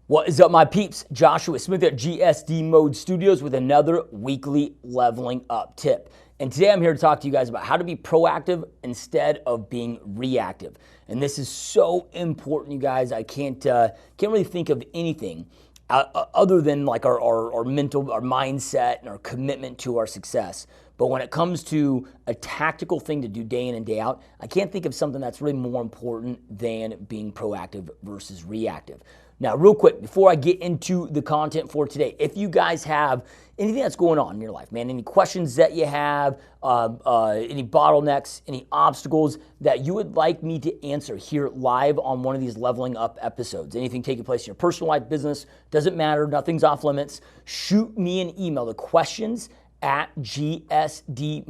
What is up, my peeps? Joshua Smith at GSD Mode Studios with another weekly leveling up tip. And today I'm here to talk to you guys about how to be proactive instead of being reactive. And this is so important, you guys. I can't really think of anything other than like our mental, our mindset, and our commitment to our success. But when it comes to a tactical thing to do day in and day out, I can't think of something that's really more important than being proactive versus reactive. Now, real quick, before I get into the content for today, if you guys have anything that's going on in your life, man, any questions that you have, any bottlenecks, any obstacles that you would like me to answer here live on one of these leveling up episodes, anything taking place in your personal life, business, doesn't matter, nothing's off limits, shoot me an email, the questions at gsdmode.com,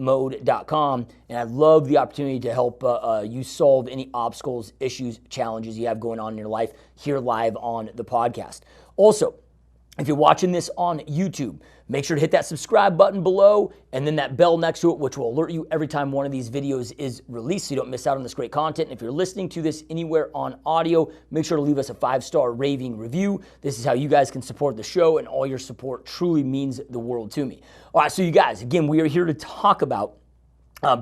and I'd love the opportunity to help you solve any obstacles, issues, challenges you have going on in your life here live on the podcast. Also, if you're watching this on YouTube, make sure to hit that subscribe button below and then that bell next to it, which will alert you every time one of these videos is released so you don't miss out on this great content. And if you're listening to this anywhere on audio, make sure to leave us a 5-star raving review. This is how you guys can support the show, and all your support truly means the world to me. All right, so you guys, again, we are here to talk about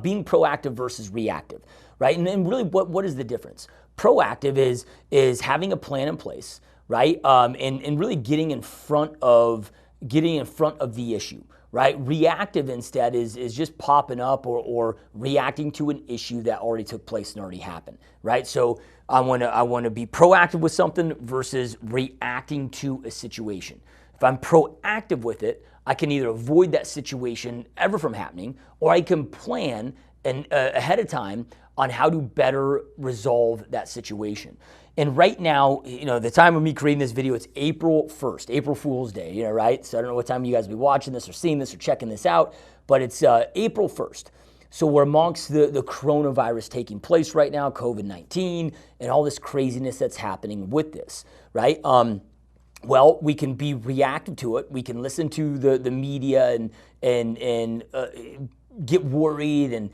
being proactive versus reactive, right? And really, what is the difference? Proactive is having a plan in place, right? And really getting in front of the issue, right? Reactive instead is just popping up or reacting to an issue that already took place and already happened, right? So I want to be proactive with something versus reacting to a situation. If I'm proactive with it, I can either avoid that situation ever from happening, or I can plan ahead of time on how to better resolve that situation. And right now, the time of me creating this video, it's April 1st, April Fool's Day, right? So I don't know what time you guys will be watching this or seeing this or checking this out, but it's April 1st. So we're amongst the coronavirus taking place right now, COVID-19, and all this craziness that's happening with this, right? Well, we can be reactive to it. We can listen to the media and get worried and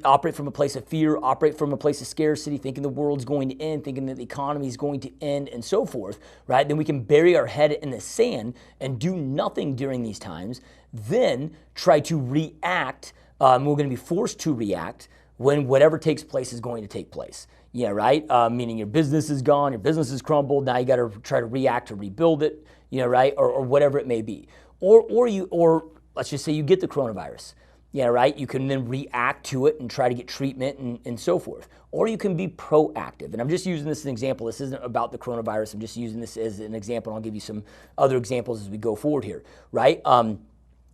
operate from a place of fear, operate from a place of scarcity, thinking the world's going to end, thinking that the economy is going to end, and so forth, right? Then we can bury our head in the sand and do nothing during these times, then try to react. We're going to be forced to react when whatever takes place is going to take place. Yeah, right? Meaning your business is gone, your business is crumbled, now you got to try to react to rebuild it, right? Or whatever it may be. Or let's just say you get the coronavirus. Yeah, right? You can then react to it and try to get treatment and so forth. Or you can be proactive. And I'm just using this as an example. This isn't about the coronavirus. I'm just using this as an example, and I'll give you some other examples as we go forward here, right?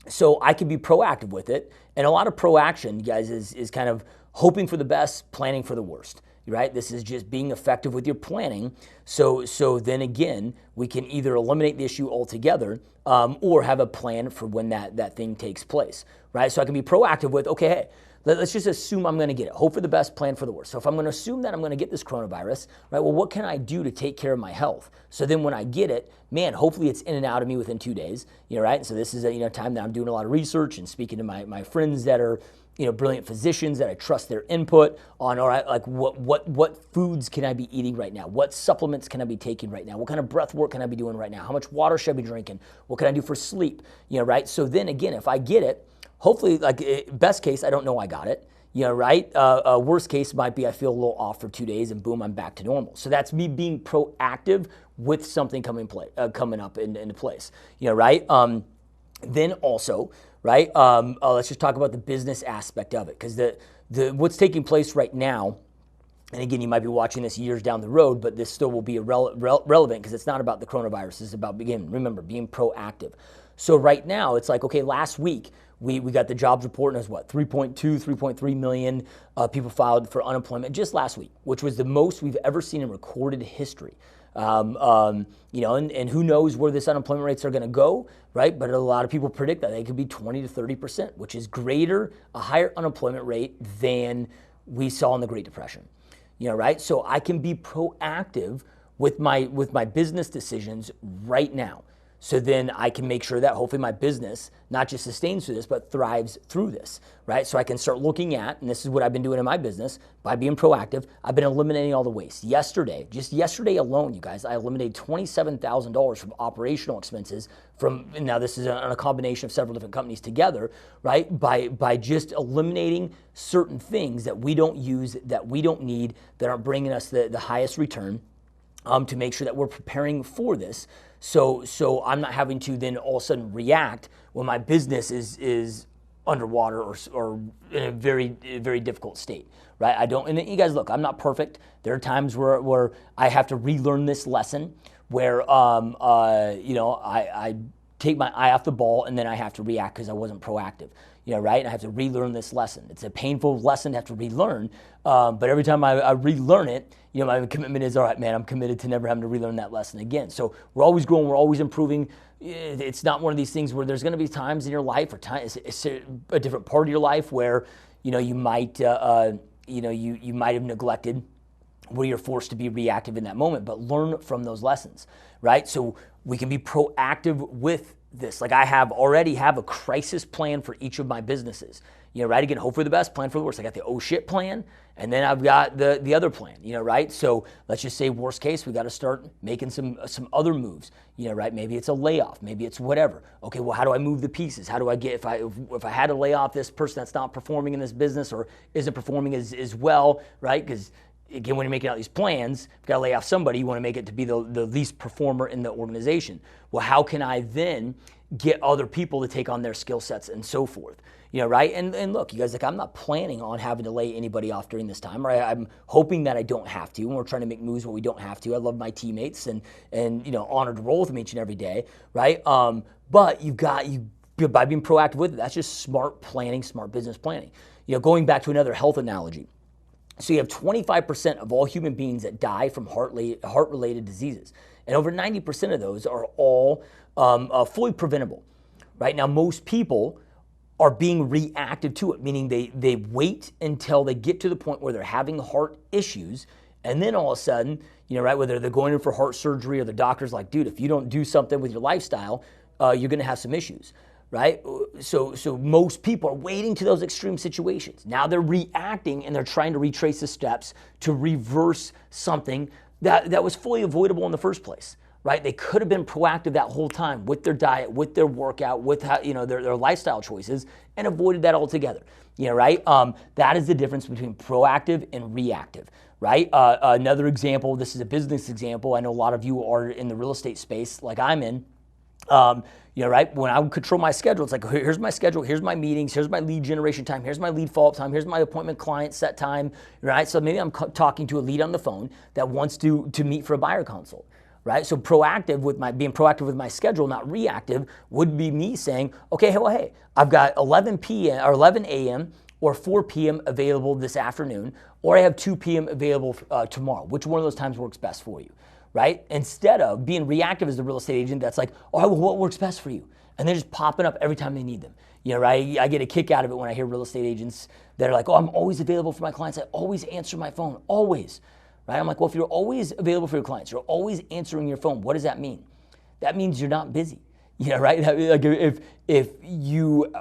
So I can be proactive with it. And a lot of proaction, guys, is kind of hoping for the best, planning for the worst. Right? This is just being effective with your planning. So then again, we can either eliminate the issue altogether or have a plan for when that thing takes place. Right? So I can be proactive with, okay, hey, let's just assume I'm going to get it. Hope for the best, plan for the worst. So if I'm going to assume that I'm going to get this coronavirus, right? Well, what can I do to take care of my health? So then when I get it, man, hopefully it's in and out of me within 2 days. Right? And so this is a time that I'm doing a lot of research and speaking to my friends that are brilliant physicians that I trust their input on, all right, like what foods can I be eating right now? What supplements can I be taking right now? What kind of breath work can I be doing right now? How much water should I be drinking? What can I do for sleep? Right? So then again, if I get it, hopefully, best case, I don't know I got it. Right? Worst case might be I feel a little off for 2 days and boom, I'm back to normal. So that's me being proactive with something coming up into place. Right? Then also, right? Let's just talk about the business aspect of it, because what's taking place right now, and again, you might be watching this years down the road, but this still will be relevant because it's not about the coronavirus. It's about, remember, being proactive. So right now, it's like, okay, last week, we got the jobs report, and it was what, 3.3 million people filed for unemployment just last week, which was the most we've ever seen in recorded history. And who knows where this unemployment rates are going to go, right? But a lot of people predict that they could be 20 to 30%, which is a higher unemployment rate than we saw in the Great Depression. Right? So I can be proactive with my business decisions right now. So then I can make sure that hopefully my business not just sustains through this, but thrives through this, right? So I can start looking at, and this is what I've been doing in my business, by being proactive, I've been eliminating all the waste. Just yesterday alone, you guys, I eliminated $27,000 from operational expenses now this is on a combination of several different companies together, right? By just eliminating certain things that we don't use, that we don't need, that aren't bringing us the highest return, to make sure that we're preparing for this. So I'm not having to then all of a sudden react when my business is underwater or in a very, very difficult state, right? And you guys, look, I'm not perfect. There are times where I have to relearn this lesson where, I take my eye off the ball and then I have to react because I wasn't proactive, right? And I have to relearn this lesson. It's a painful lesson to have to relearn, but every time I relearn it, my commitment is, all right, man, I'm committed to never having to relearn that lesson again. So we're always growing, we're always improving. It's not one of these things where there's going to be times in your life or it's a different part of your life where, you might, you might have neglected, where you're forced to be reactive in that moment, but learn from those lessons, right? So we can be proactive with this. Like I already have a crisis plan for each of my businesses, right? Again, hope for the best, plan for the worst. I got the oh shit plan, and then I've got the other plan, right? So let's just say worst case, we got to start making some other moves, right? Maybe it's a layoff, maybe it's whatever. Okay, well, how do I move the pieces? How do I get, if I had to lay off this person that's not performing in this business or isn't performing as well, right? Because again, when you're making out these plans, you've got to lay off somebody, you want to make it to be the least performer in the organization. Well, how can I then get other people to take on their skill sets and so forth? Right? And look, you guys, I'm not planning on having to lay anybody off during this time, right? I'm hoping that I don't have to, and we're trying to make moves where we don't have to. I love my teammates and honored to roll with them each and every day, right? But by being proactive with it, that's just smart planning, smart business planning. Going back to another health analogy. So you have 25% of all human beings that die from heart-related diseases, and over 90% of those are all fully preventable. Right now, most people are being reactive to it, meaning they wait until they get to the point where they're having heart issues, and then all of a sudden, right, whether they're going in for heart surgery or the doctor's like, dude, if you don't do something with your lifestyle, you're going to have some issues. Right? So most people are waiting to those extreme situations. Now they're reacting and they're trying to retrace the steps to reverse something that was fully avoidable in the first place. Right? They could have been proactive that whole time with their diet, with their workout, with how, their lifestyle choices, and avoided that altogether. Right? That is the difference between proactive and reactive. Right? Another example, this is a business example. I know a lot of you are in the real estate space like I'm in. Right? When I would control my schedule, it's like, here's my schedule, here's my meetings, here's my lead generation time, here's my lead follow-up time, here's my appointment client set time, right? So maybe I'm talking to a lead on the phone that wants to meet for a buyer consult, right? So being proactive with my schedule, not reactive, would be me saying, okay, hey, I've got 11 p.m. or 11 a.m. or 4 p.m. available this afternoon, or I have 2 p.m. available tomorrow. Which one of those times works best for you? Right? Instead of being reactive as the real estate agent that's like, oh, what works best for you? And they're just popping up every time they need them. Right? I get a kick out of it when I hear real estate agents that are like, oh, I'm always available for my clients. I always answer my phone, always. Right? I'm like, well, if you're always available for your clients, you're always answering your phone, what does that mean? That means you're not busy. Right? Like if you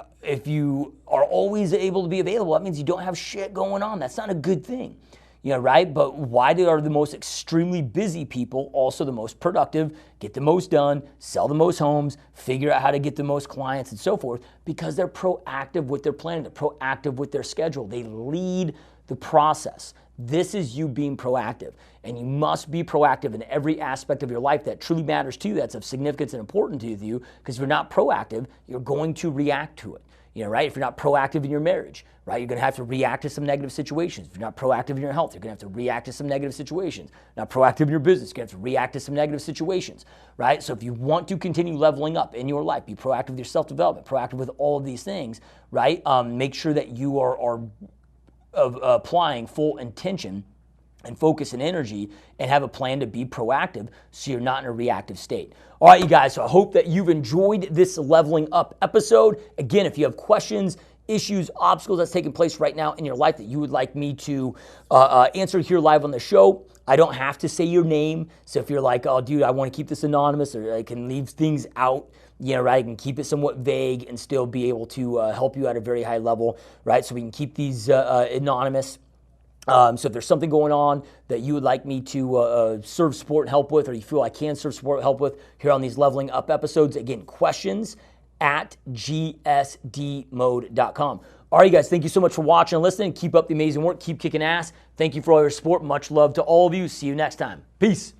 are always able to be available, that means you don't have shit going on. That's not a good thing. Right? But why are the most extremely busy people also the most productive, get the most done, sell the most homes, figure out how to get the most clients and so forth? Because they're proactive with their planning, they're proactive with their schedule. They lead the process. This is you being proactive. And you must be proactive in every aspect of your life that truly matters to you, that's of significance and important to you, because if you're not proactive, you're going to react to it. Right? If you're not proactive in your marriage, right, you're going to have to react to some negative situations. If you're not proactive in your health, you're going to have to react to some negative situations. Not proactive in your business, you're going to have to react to some negative situations, right? So if you want to continue leveling up in your life, be proactive with your self-development, proactive with all of these things, right? Make sure that you are applying full intention and focus and energy and have a plan to be proactive so you're not in a reactive state. All right, you guys, so I hope that you've enjoyed this leveling up episode. Again, if you have questions, issues, obstacles that's taking place right now in your life that you would like me to answer here live on the show. I don't have to say your name. So if you're like, oh, dude, I want to keep this anonymous, or I can leave things out, right? I can keep it somewhat vague and still be able to help you at a very high level, right? So we can keep these anonymous. So if there's something going on that you would like me to serve support and help with, or you feel I can serve support and help with here on these Leveling Up episodes, again, questions@gsdmode.com. All right, you guys, thank you so much for watching and listening. Keep up the amazing work. Keep kicking ass. Thank you for all your support. Much love to all of you. See you next time. Peace.